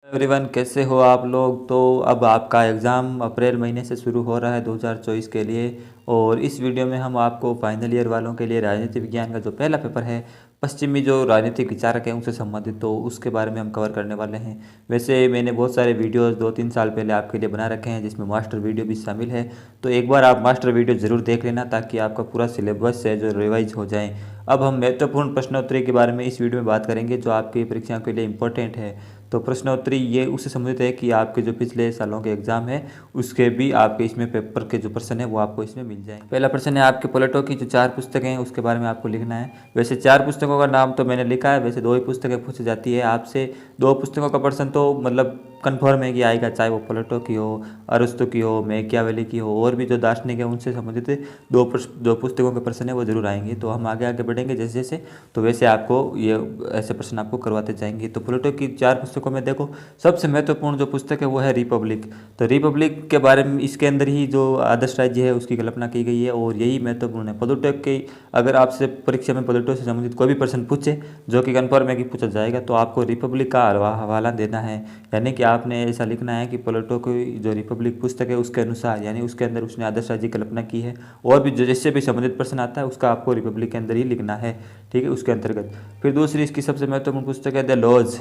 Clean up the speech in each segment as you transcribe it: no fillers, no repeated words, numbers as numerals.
Everyone, कैसे हो आप लोग। तो अब आपका एग्ज़ाम अप्रैल महीने से शुरू हो रहा है 2024 के लिए। और इस वीडियो में हम आपको फाइनल ईयर वालों के लिए राजनीति विज्ञान का जो पहला पेपर है, पश्चिमी जो राजनीतिक विचारक हैं उनसे संबंधित, तो उसके बारे में हम कवर करने वाले हैं। वैसे मैंने बहुत सारे वीडियोस 2-3 साल पहले आपके लिए बना रखे हैं, जिसमें मास्टर वीडियो भी शामिल है। तो एक बार आप मास्टर वीडियो ज़रूर देख लेना, ताकि आपका पूरा सिलेबस है जो रिवाइज हो जाए। अब हम महत्वपूर्ण प्रश्नोत्तरी के बारे में इस वीडियो में बात करेंगे, जो आपकी परीक्षा के लिए इंपॉर्टेंट है। तो प्रश्नोत्तरी ये उससे संबंधित है कि आपके जो पिछले सालों के एग्जाम है, उसके भी आपके इसमें पेपर के जो प्रश्न है वो आपको इसमें मिल जाएंगे। पहला प्रश्न है आपके प्लेटो की जो 4 पुस्तकें हैं उसके बारे में आपको लिखना है। वैसे 4 पुस्तकों का नाम तो मैंने लिखा है, वैसे 2 ही पुस्तकें पूछी जाती है आपसे। 2 पुस्तकों का प्रश्न तो मतलब कन्फर्म है कि आएगा, चाहे वो प्लेटो की हो, अरस्तु की हो, मैकियावेली की हो, और भी जो दार्शनिक है उनसे संबंधित 2 पुस्तकों के प्रश्न है वो जरूर आएंगे। तो हम आगे आगे बढ़ेंगे जैसे जैसे, तो वैसे आपको ये ऐसे प्रश्न आपको करवाते जाएंगे। तो प्लेटो की 4 पुस्तकों में देखो, सबसे महत्वपूर्ण जो पुस्तक है वो है रिपब्लिक। तो रिपब्लिक के बारे में इसके अंदर ही जो आदर्श राज्य है उसकी कल्पना की गई है, और यही महत्वपूर्ण है। प्लेटो की अगर आपसे परीक्षा में प्लेटो से संबंधित कोई भी प्रश्न पूछे, जो कि कन्फर्म है कि पूछा जाएगा, तो आपको रिपब्लिक का हवाला देना है। यानी कि आपने ऐसा लिखना है कि प्लेटो की जो रिपब्लिक पुस्तक है उसके अनुसार, यानी उसके अंदर उसने आदर्श राज्य की कल्पना की है, और भी जो जिससे भी संबंधित प्रश्न आता है उसका आपको रिपब्लिक के अंदर ही लिखना है, ठीक है, उसके अंतर्गत। फिर दूसरी इसकी सबसे महत्वपूर्ण पुस्तक है द लॉज।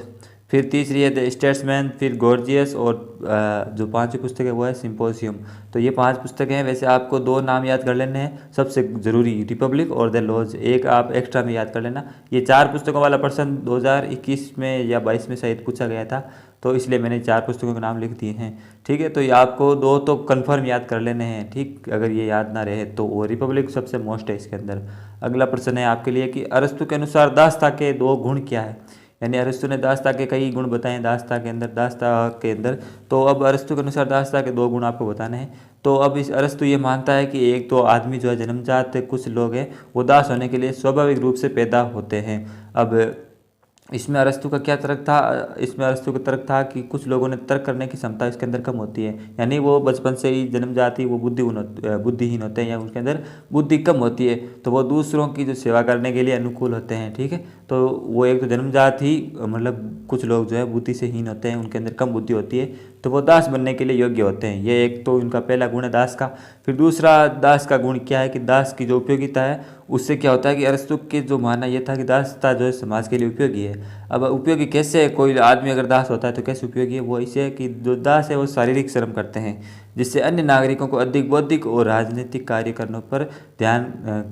फिर तीसरी है द स्टेट्समैन, फिर गॉर्जियस, और जो 5वीं पुस्तक है वो है सिम्पोजियम। तो ये 5 पुस्तकें हैं। वैसे आपको 2 नाम याद कर लेने हैं सबसे ज़रूरी, रिपब्लिक और द लॉज, एक आप एक्स्ट्रा में याद कर लेना। ये 4 पुस्तकों वाला प्रश्न 2021 में या 22 में शायद पूछा गया था, तो इसलिए मैंने 4 पुस्तकों के नाम लिख दिए हैं, ठीक है। तो ये आपको 2 तो कन्फर्म याद कर लेने हैं, ठीक, अगर ये याद ना रहे तो। वो रिपब्लिक सबसे मोस्ट है इसके अंदर। अगला प्रश्न है आपके लिए कि अरस्तु के अनुसार दास्ता के 2 गुण क्या है। यानी अरस्तु ने दास्ता के कई गुण बताए दास्ता के अंदर। तो अब अरस्तु के अनुसार दास्ता के 2 गुण आपको बताने हैं। तो अब इस अरस्तु ये मानता है कि एक तो आदमी जो है जन्मजात, कुछ लोग हैं वो दास होने के लिए स्वाभाविक रूप से पैदा होते हैं। अब इसमें अरस्तु का क्या तर्क था, इसमें अरस्तु का तर्क था कि कुछ लोगों ने तर्क करने की क्षमता इसके अंदर कम होती है, यानी वो बचपन से ही जन्मजात ही वो बुद्धिहीन होते हैं, या उनके अंदर बुद्धि कम होती है, तो वो दूसरों की जो सेवा करने के लिए अनुकूल होते हैं, ठीक है। तो वो एक तो जन्मजात ही मतलब कुछ लोग जो है बुद्धि से हीन होते हैं, उनके अंदर कम बुद्धि होती है, तो वो दास बनने के लिए योग्य होते हैं। ये एक तो इनका पहला गुण है दास का। फिर दूसरा दास का गुण क्या है कि दास की जो उपयोगिता है, उससे क्या होता है कि अरस्तु के जो मानना ये था कि दासता जो है समाज के लिए उपयोगी है। अब उपयोगी कैसे है, कोई आदमी अगर दास होता है तो कैसे उपयोगी है, वो इसे कि जो दास है वो शारीरिक श्रम करते हैं, जिससे अन्य नागरिकों को अधिक बौद्धिक और राजनीतिक कार्य करने पर ध्यान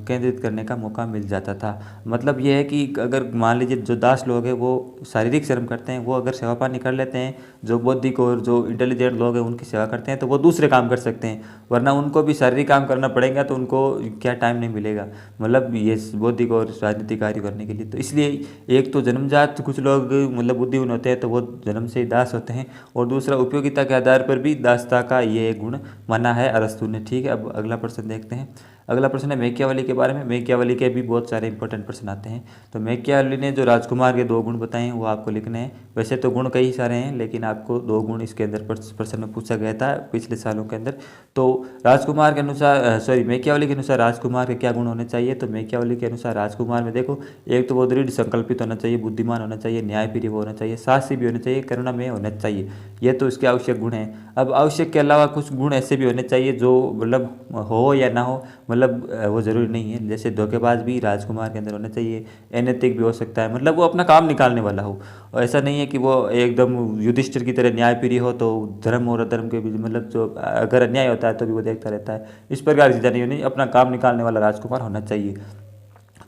केंद्रित करने का मौका मिल जाता था। मतलब ये है कि अगर मान लीजिए जो दास लोग हैं वो शारीरिक श्रम करते हैं, वो अगर सेवा पानी कर लेते हैं, जो बौद्धिक और जो इंटेलिजेंट लोग हैं उनकी सेवा करते हैं, तो वो दूसरे काम कर सकते हैं, वरना उनको भी शारीरिक काम करना पड़ेगा तो उनको क्या टाइम नहीं मिलेगा, मतलब ये बौद्धिक और राजनीतिक कार्य करने के लिए। तो इसलिए एक तो जन्मजात कुछ लोग मतलब बुद्धिहीन होते हैं, तो वो जन्म से ही दास होते हैं, और दूसरा उपयोगिता के आधार पर भी दासता का ये गुण माना है अरस्तु ने, ठीक है। अब अगला प्रश्न देखते हैं। अगला प्रश्न है मैकियावेली के बारे में। मैकियावेली के भी बहुत सारे इंपॉर्टेंट प्रश्न आते हैं। तो मैकियावेली ने जो राजकुमार के 2 गुण बताए हैं वो आपको लिखने हैं। वैसे तो गुण कई सारे हैं, लेकिन आपको 2 गुण इसके अंदर प्रश्न में पूछा गया था पिछले सालों के अंदर। तो राजकुमार के अनुसार मैकियावेली के अनुसार राजकुमार के क्या गुण होने चाहिए। तो मैकियावेली के अनुसार राजकुमार में देखो, एक तो वो दृढ़ संकल्पित होना चाहिए, बुद्धिमान होना चाहिए, न्यायप्रिय होना चाहिए, साहसी भी होना चाहिए, करुणामय होना चाहिए। ये तो इसके आवश्यक गुण हैं। अब आवश्यक के अलावा कुछ गुण ऐसे भी होने चाहिए जो मतलब हो या ना हो, मतलब वो ज़रूरी नहीं है। जैसे धोखेबाज भी राजकुमार के अंदर होना चाहिए, अनैतिक भी हो सकता है, मतलब वो अपना काम निकालने वाला हो। और ऐसा नहीं है कि वो एकदम युधिष्ठिर की तरह न्यायप्रिय हो, तो धर्म और अधर्म के बीच मतलब जो अगर अन्याय होता है तो भी वो देखता रहता है, इस प्रकार की चीज़ें नहीं होनी, अपना काम निकालने वाला राजकुमार होना चाहिए।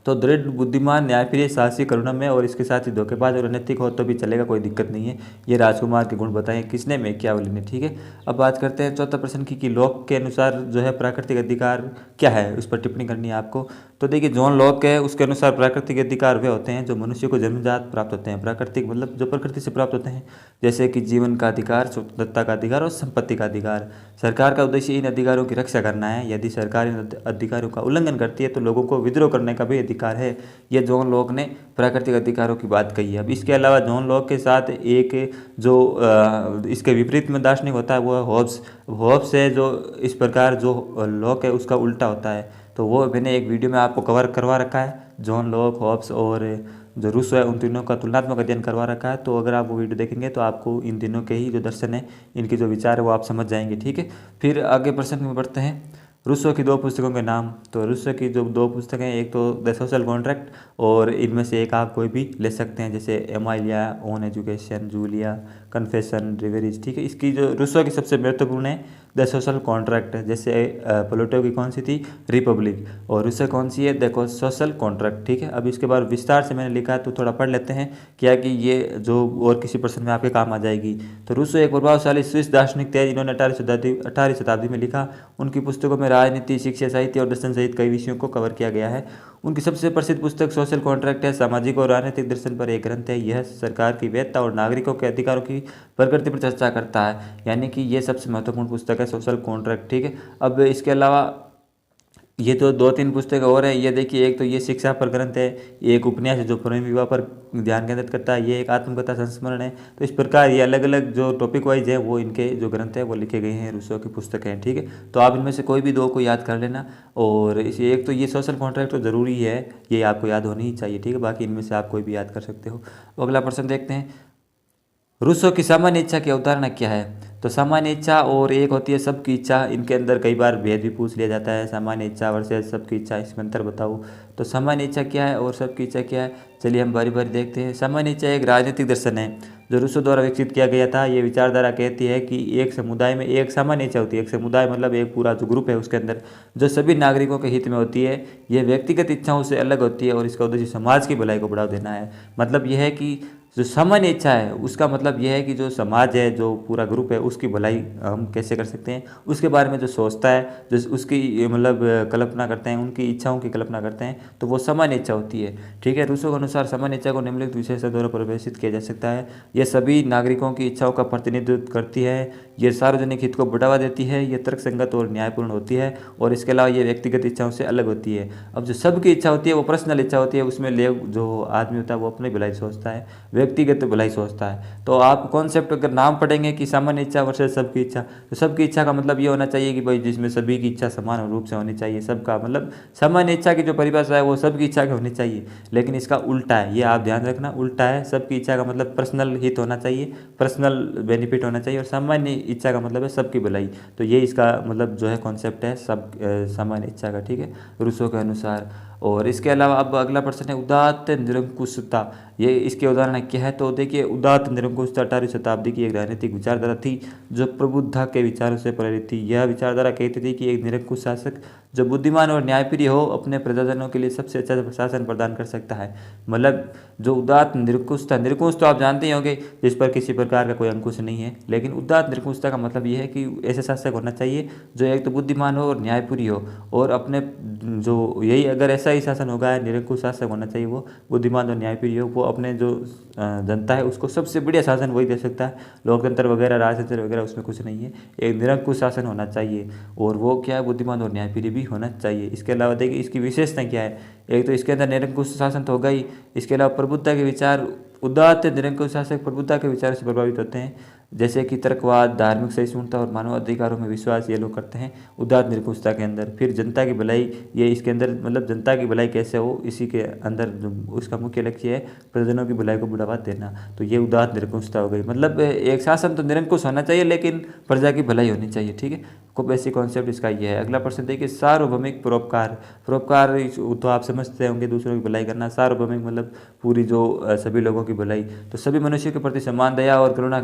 तो दृढ़, बुद्धिमान, न्यायप्रिय, साहसी, करुणामय, और इसके साथ ही धोखेबाज और अनैतिक हो तो भी चलेगा, कोई दिक्कत नहीं है। ये राजकुमार के गुण बताए किसने, मैकियावेली ने, ठीक है। अब बात करते हैं चौथा प्रश्न की कि लॉक के अनुसार जो है प्राकृतिक अधिकार क्या है, उस पर टिप्पणी करनी है आपको। तो देखिए, जॉन लॉक है उसके अनुसार प्राकृतिक अधिकार वे होते हैं जो मनुष्य को जन्मजात प्राप्त होते हैं। प्राकृतिक मतलब जो प्रकृति से प्राप्त होते हैं, जैसे कि जीवन का अधिकार, स्वतंत्रता का अधिकार और संपत्ति का अधिकार। सरकार का उद्देश्य इन अधिकारों की रक्षा करना है। यदि सरकार इन अधिकारों का उल्लंघन करती है तो लोगों को विद्रोह करने का भी अधिकार है। ये जॉन लॉक ने प्राकृतिक अधिकारों की बात कही है। अब इसके अलावा जॉन लॉक के साथ एक जो इसके विपरीत में दार्शनिक होता है वो है हॉब्स। हॉब्स है जो इस प्रकार जो लॉक है उसका उल्टा होता है। तो वो मैंने एक वीडियो में आपको कवर करवा रखा है, जॉन लॉक, हॉब्स और जो रूसो है, उन तीनों का तुलनात्मक अध्ययन करवा रखा है। तो अगर आप वो वीडियो देखेंगे तो आपको इन तीनों के ही जो दर्शन है, इनके जो विचार है वो आप समझ जाएंगे, ठीक है। फिर आगे प्रश्न में बढ़ते हैं, रूसो की 2 पुस्तकों के नाम। तो रूसो की जो 2 पुस्तकें हैं, एक तो द सोशल कॉन्ट्रैक्ट, और इनमें से एक आप कोई भी ले सकते हैं, जैसे एमाइलिया ऑन एजुकेशन, जूलिया कन्फेशन, रिवेरीज, ठीक है। इसकी जो रूसो की सबसे महत्वपूर्ण है द सोशल कॉन्ट्रैक्ट, जैसे प्लेटो की कौन सी थी, रिपब्लिक, और रूसो कौन सी है, देखो सोशल कॉन्ट्रैक्ट, ठीक है। अब इसके बाद विस्तार से मैंने लिखा है तो थोड़ा पढ़ लेते हैं, क्या कि ये जो और किसी प्रश्न में आपके काम आ जाएगी। तो रूसो एक प्रभावशाली स्विस दार्शनिक थे, जिन्होंने 18वीं शताब्दी में लिखा। उनकी पुस्तकों में राजनीति, शिक्षा, साहित्य और दर्शन सहित कई विषयों को कवर किया गया है। उनकी सबसे प्रसिद्ध पुस्तक सोशल कॉन्ट्रैक्ट है। सामाजिक और राजनीतिक दर्शन पर एक ग्रंथ है। यह सरकार की वैधता और नागरिकों के अधिकारों की प्रकृति पर चर्चा करता है, यानी कि ये सबसे महत्वपूर्ण पुस्तक है सोशल कॉन्ट्रैक्ट, ठीक है। अब इसके अलावा ये तो 2-3 पुस्तकें और हैं। ये देखिए, एक तो ये शिक्षा पर ग्रंथ है, एक उपन्यास है जो प्रेम विवाह पर ध्यान केंद्रित करता है, ये एक आत्मकथा संस्मरण है। तो इस प्रकार ये अलग अलग जो टॉपिक वाइज है वो इनके जो ग्रंथ है वो लिखे गए हैं, रूसो की पुस्तकें हैं, ठीक है। तो आप इनमें से कोई भी 2 को याद कर लेना। और इस एक तो ये सोशल कॉन्ट्रैक्ट तो ज़रूरी है, ये आपको याद होनी ही चाहिए, ठीक है। बाकी इनमें से आप कोई भी याद कर सकते हो। अगला प्रश्न देखते हैं, रूसो की सामान्य इच्छा की अवधारणा क्या है। तो सामान्य इच्छा और एक होती है सबकी इच्छा, इनके अंदर कई बार भेद भी पूछ लिया जाता है। सामान्य इच्छा वर्सेस सबकी इच्छा, इसमें अंतर बताओ। तो सामान्य इच्छा क्या है और सबकी इच्छा क्या है, चलिए हम बारी बारी देखते हैं। सामान्य इच्छा एक राजनीतिक दर्शन है जो रूसो द्वारा विकसित किया गया था। ये विचारधारा कहती है कि एक समुदाय में एक सामान्य इच्छा होती है। एक समुदाय मतलब एक पूरा जो ग्रुप है उसके अंदर, जो सभी नागरिकों के हित में होती है। ये व्यक्तिगत इच्छाओं से अलग होती है और इसका उद्देश्य समाज की भलाई को बढ़ावा देना है। मतलब यह है कि जो सामान्य इच्छा है उसका मतलब यह है कि जो समाज है, जो पूरा ग्रुप है, उसकी भलाई हम कैसे कर सकते हैं, उसके बारे में जो सोचता है, जो उसकी मतलब कल्पना करते हैं, उनकी इच्छाओं की कल्पना करते हैं, तो वो सामान्य इच्छा होती है, ठीक है। रूसो के अनुसार सामान्य इच्छा को निम्नलिखित विशेषता द्वारा परिभाषित किया जा सकता है। यह सभी नागरिकों की इच्छाओं का प्रतिनिधित्व करती है, ये सार्वजनिक हित को बढ़ावा देती है, ये तर्कसंगत और न्यायपूर्ण होती है, और इसके अलावा ये व्यक्तिगत इच्छाओं से अलग होती है। अब जो सबकी इच्छा होती है वो पर्सनल इच्छा होती है, उसमें जो आदमी होता है वो अपनी भलाई सोचता है, व्यक्तिगत भलाई सोचता है। तो आप कॉन्सेप्ट अगर नाम पढ़ेंगे कि सामान्य इच्छा वर्सेस सबकी इच्छा, तो सबकी इच्छा का मतलब ये होना चाहिए कि भाई जिसमें सभी की इच्छा समान रूप से होनी चाहिए। सबका मतलब सामान्य इच्छा की जो परिभाषा है वो सबकी इच्छा की होनी चाहिए, लेकिन इसका उल्टा है, ये आप ध्यान रखना, उल्टा है। सबकी इच्छा का मतलब पर्सनल हित होना चाहिए, पर्सनल बेनिफिट होना चाहिए, और सामान्य इच्छा का मतलब है सबकी भलाई। तो ये इसका मतलब जो है कॉन्सेप्ट है सब सामान्य इच्छा का, ठीक है, रूसो के अनुसार। और इसके अलावा अब अगला प्रश्न है उदात्त निरंकुशता, ये इसके उदाहरण क्या है। तो देखिए, उदात्त निरंकुशता 18वीं शताब्दी की एक राजनीतिक विचारधारा थी जो प्रबुद्धा के विचारों से प्रेरित थी। यह विचारधारा कहती थी कि एक निरंकुश शासक जो बुद्धिमान और न्यायप्रिय हो अपने प्रजाजनों के लिए सबसे अच्छा शासन प्रदान कर सकता है। मतलब जो उदात्त निरंकुश था, निरंकुश तो आप जानते ही होंगे जिस पर किसी प्रकार का कोई अंकुश नहीं है, लेकिन उदात्त निरंकुशता का मतलब यह है कि ऐसे शासक होना चाहिए जो एक तो बुद्धिमान हो और न्यायप्रिय हो, और अपने जो यही अगर ऐसा ही शासन होगा, निरंकुश शासक होना चाहिए वो बुद्धिमान और न्यायप्रिय हो, वो अपने जो जनता है उसको सबसे बढ़िया शासन वही दे सकता है। लोकतंत्र वगैरह, राजतंत्र वगैरह उसमें कुछ नहीं है, एक निरंकुश शासन होना चाहिए, और वो क्या है, बुद्धिमान और न्यायप्रिय भी होना चाहिए। इसके अलावा देखिए इसकी विशेषता क्या है, एक तो इसके अंदर निरंकुश शासन तो होगा ही, इसके अलावा प्रबुद्धता के विचार, उदात्त निरंकुश शासक प्रबुद्धता के विचार से प्रभावित होते हैं, जैसे कि तर्कवाद, धार्मिक सहिष्णुता और मानव अधिकारों में विश्वास, ये लोग करते हैं उदात्त निरंकुशता के अंदर। फिर जनता की भलाई, ये इसके अंदर मतलब जनता की भलाई कैसे हो, इसी के अंदर जो उसका मुख्य लक्ष्य है प्रजनों की भलाई को बढ़ावा देना। तो ये उदात्त निरंकुशता हो गई। मतलब एक शासन तो निरंकुश होना चाहिए लेकिन प्रजा की भलाई होनी चाहिए, ठीक है। खूब ऐसी कॉन्सेप्ट इसका ये है। अगला प्रश्न देखिए, सार्वभौमिक परोपकार। परोपकार तो आप समझते होंगे दूसरों की भलाई करना। सार्वभौमिक मतलब पूरी जो सभी लोगों की भलाई, तो सभी मनुष्यों के प्रति समान दया और करुणा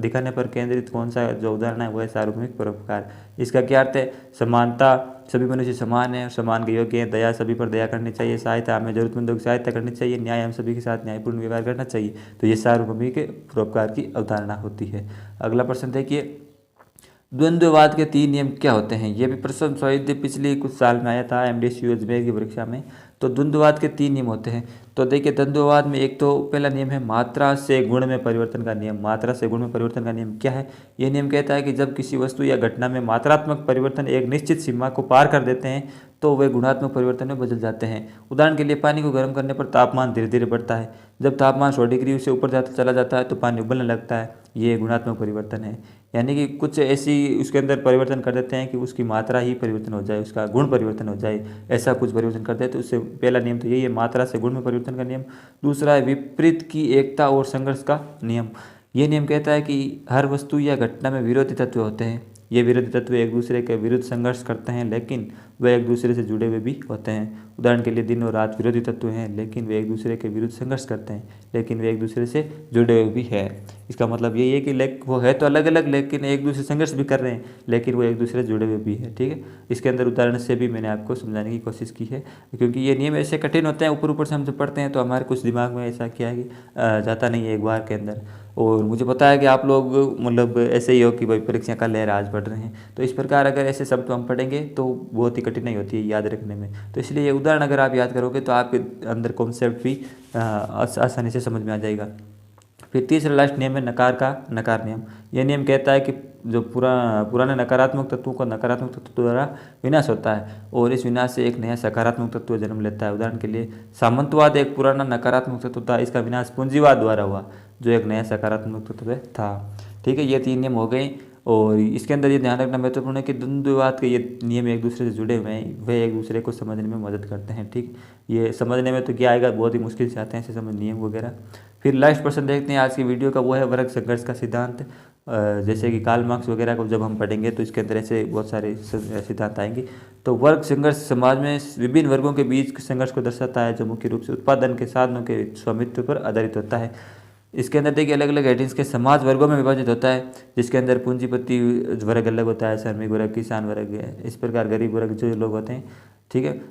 दिखाने पर केंद्रित कौन सा जो उदाहरण है वो है सार्वभौमिक परोपकार। इसका क्या अर्थ है, समानता, सभी मनुष्य समान है और समान के योग्य है, दया, सभी पर दया करनी चाहिए, सहायता, हमें जरूरतमंदों की सहायता करनी चाहिए, न्याय, हम सभी के साथ न्यायपूर्ण व्यवहार करना चाहिए। तो ये सार्वभौमिक परोपकार की अवधारणा होती है। अगला प्रश्न देखिए, द्वंद्ववाद के 3 नियम क्या होते हैं। ये भी प्रश्न शायद पिछले कुछ साल में आया था MDSU अजमेर की परीक्षा में। तो द्वंद्ववाद के 3 नियम होते हैं। तो देखिए, द्वंद्ववाद में एक तो पहला नियम है मात्रा से गुण में परिवर्तन का नियम। मात्रा से गुण में परिवर्तन का नियम क्या है, ये नियम कहता है कि जब किसी वस्तु या घटना में मात्रात्मक परिवर्तन एक निश्चित सीमा को पार कर देते हैं तो वे गुणात्मक परिवर्तन में बदल जाते हैं। उदाहरण के लिए, पानी को गर्म करने पर तापमान धीरे धीरे बढ़ता है। जब तापमान 100 डिग्री से ऊपर चला जाता है तो पानी उबलने लगता है। ये गुणात्मक परिवर्तन है। यानी कि कुछ ऐसी उसके अंदर परिवर्तन कर देते हैं कि उसकी मात्रा ही परिवर्तन हो जाए, उसका गुण परिवर्तन हो जाए, ऐसा कुछ परिवर्तन कर दे। तो उससे पहला नियम तो यही है, मात्रा से गुण में परिवर्तन का नियम। दूसरा है विपरीत की एकता और संघर्ष का नियम। ये नियम कहता है कि हर वस्तु या घटना में विरोधी तत्व होते हैं। ये विरोधी तत्व एक दूसरे के विरुद्ध संघर्ष करते हैं, लेकिन वे एक दूसरे से जुड़े हुए भी होते हैं। उदाहरण के लिए दिन और रात विरोधी तत्व हैं, लेकिन वे एक दूसरे के विरुद्ध संघर्ष करते हैं, लेकिन वे एक दूसरे से जुड़े हुए भी हैं। इसका मतलब यही है कि वो है तो अलग अलग, लेकिन एक दूसरे से संघर्ष भी कर रहे हैं, लेकिन वो एक दूसरे से जुड़े हुए भी हैं। ठीक है, इसके अंदर उदाहरण से भी मैंने आपको समझाने की कोशिश की है, क्योंकि ये नियम ऐसे कठिन होते हैं, ऊपर ऊपर से हम जब पढ़ते हैं तो हमारे कुछ दिमाग में ऐसा क्या है कि जाता नहीं है एक बार के अंदर। और मुझे पता है कि आप लोग मतलब ऐसे ही हो कि भाई परीक्षा कल है, आज पढ़ रहे हैं, तो इस प्रकार अगर ऐसे शब्द हम पढ़ेंगे तो बहुत ही कठिनाई होती है याद रखने में। तो इसलिए ये उदाहरण अगर आप याद करोगे तो आपके अंदर कॉन्सेप्ट भी आसानी से समझ में आ जाएगा। फिर तीसरा लास्ट नियम है नकार का नकार नियम। यह नियम कहता है कि जो पुराने नकारात्मक तत्वों का नकारात्मक तत्व द्वारा विनाश होता है, और इस विनाश से एक नया सकारात्मक तत्व जन्म लेता है। उदाहरण के लिए सामंतवाद एक पुराना नकारात्मक तत्व था, इसका विनाश पूंजीवाद द्वारा हुआ, जो एक नया सकारात्मक तत्व था। ठीक है, ये 3 नियम हो गए। और इसके अंदर ये ध्यान रखना महत्वपूर्ण है कि द्वंद्ववाद के ये नियम एक दूसरे से जुड़े हुए हैं, वे एक दूसरे को समझने में मदद करते हैं। ठीक, ये समझने में तो क्या आएगा, बहुत ही मुश्किल से आते हैं ऐसे समझ नियम वगैरह। फिर लास्ट प्रश्न देखते हैं आज की वीडियो का, वो है वर्ग संघर्ष का सिद्धांत। जैसे कि कार्ल मार्क्स वगैरह को जब हम पढ़ेंगे तो इसके अंदर ऐसे बहुत सारे सिद्धांत आएंगे। तो वर्ग संघर्ष समाज में विभिन्न वर्गों के बीच संघर्ष को दर्शाता है, जो मुख्य रूप से उत्पादन के साधनों के स्वामित्व पर आधारित होता है। इसके अंदर देखिए अलग अलग हेडिंग्स के समाज वर्गों में विभाजित होता है, जिसके अंदर पूंजीपति वर्ग अलग होता है, श्रमिक वर्ग, किसान वर्ग, इस प्रकार गरीब वर्ग जो लोग होते हैं। ठीक है,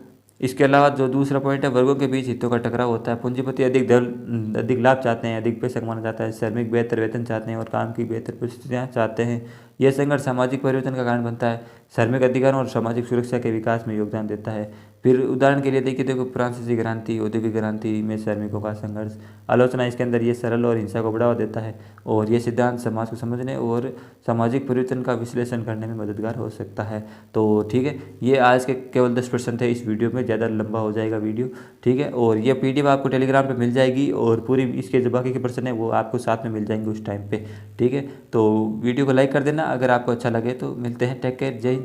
इसके अलावा जो दूसरा पॉइंट है, वर्गों के बीच हितों का टकराव होता है। पूंजीपति अधिक लाभ चाहते हैं, अधिक पैसा कमाना चाहता है, श्रमिक बेहतर वेतन चाहते हैं और काम की बेहतर परिस्थितियाँ चाहते हैं। यह संघर्ष सामाजिक परिवर्तन का कारण बनता है, श्रमिक अधिकारों और सामाजिक सुरक्षा के विकास में योगदान देता है। फिर उदाहरण के लिए देखो फ्रांसीसी क्रांति, औद्योगिक क्रांति में श्रमिकों का संघर्ष आलोचना, इसके अंदर ये सरल और हिंसा को बढ़ावा देता है, और ये सिद्धांत समाज को समझने और सामाजिक परिवर्तन का विश्लेषण करने में मददगार हो सकता है। तो ठीक है, ये आज के केवल 10% है इस वीडियो में, ज़्यादा लंबा हो जाएगा वीडियो। ठीक है, और ये PDF आपको टेलीग्राम पे मिल जाएगी, और पूरी इसके जो बाकी के प्रश्न है वो आपको साथ में मिल जाएंगे उस टाइम पे। ठीक है, तो वीडियो को लाइक कर देना अगर आपको अच्छा लगे तो। मिलते हैं, टेक केयर, जय